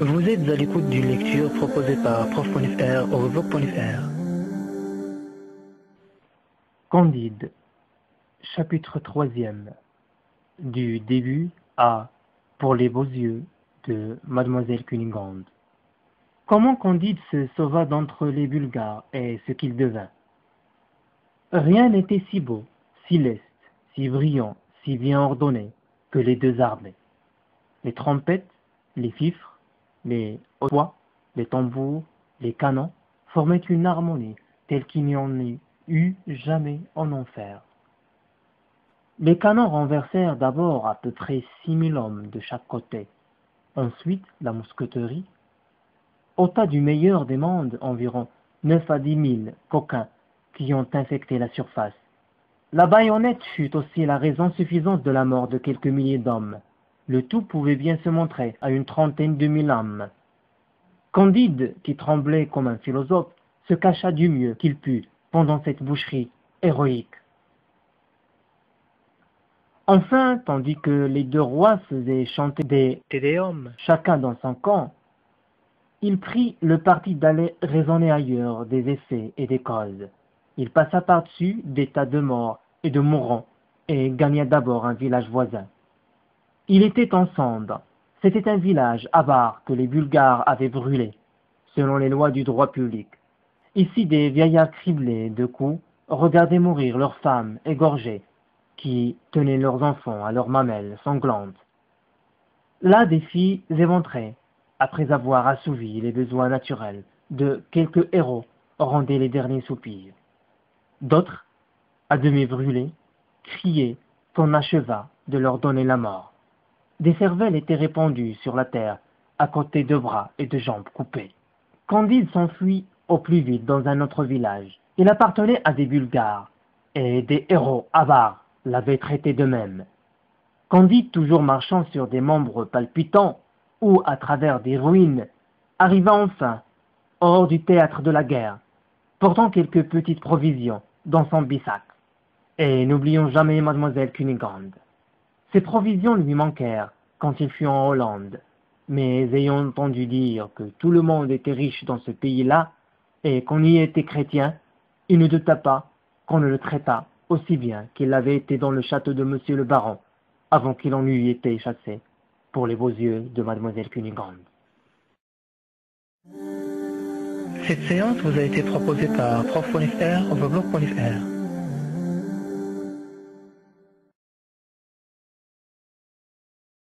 Vous êtes à l'écoute d'une lecture proposée par prof.fr au blog.fr. Candide, chapitre 3e, du début à Pour les beaux yeux de Mademoiselle Cunégonde. Comment Candide se sauva d'entre les Bulgares et ce qu'il devint. Rien n'était si beau, si leste, si brillant, si bien ordonné que les deux armées. Les trompettes, les fifres, les hautbois, les tambours, les canons formaient une harmonie telle qu'il n'y en eut jamais en enfer. Les canons renversèrent d'abord à peu près 6000 hommes de chaque côté. Ensuite, la mousqueterie ôta du meilleur des mondes environ 9 à 10 000 coquins qui ont infecté la surface. La baïonnette fut aussi la raison suffisante de la mort de quelques milliers d'hommes. Le tout pouvait bien se montrer à une trentaine de 1000 âmes. Candide, qui tremblait comme un philosophe, se cacha du mieux qu'il put pendant cette boucherie héroïque. Enfin, tandis que les deux rois faisaient chanter des Te Deum, chacun dans son camp, il prit le parti d'aller raisonner ailleurs des effets et des causes. Il passa par-dessus des tas de morts et de mourants et gagna d'abord un village voisin. Il était ensemble. C'était un village avare que les Bulgares avaient brûlé, selon les lois du droit public. Ici, des vieillards criblés de coups regardaient mourir leurs femmes égorgées, qui tenaient leurs enfants à leurs mamelles sanglantes. Là, des filles éventrées, après avoir assouvi les besoins naturels de quelques héros, rendaient les derniers soupirs. D'autres, à demi brûlés, criaient qu'on acheva de leur donner la mort. Des cervelles étaient répandues sur la terre, à côté de bras et de jambes coupés. Candide s'enfuit au plus vite dans un autre village. Il appartenait à des Bulgares, et des héros avares l'avaient traité de même. Candide, toujours marchant sur des membres palpitants, ou à travers des ruines, arriva enfin hors du théâtre de la guerre, portant quelques petites provisions dans son bissac. Et n'oublions jamais Mademoiselle Cunégonde. Ces provisions lui manquèrent quand il fut en Hollande, mais ayant entendu dire que tout le monde était riche dans ce pays-là, et qu'on y était chrétien, il ne douta pas qu'on ne le traitât aussi bien qu'il l'avait été dans le château de Monsieur le Baron, avant qu'il en eût été chassé pour les beaux yeux de Mademoiselle Cunégonde. cette séance vous a été proposée par prof.fr au blog.fr.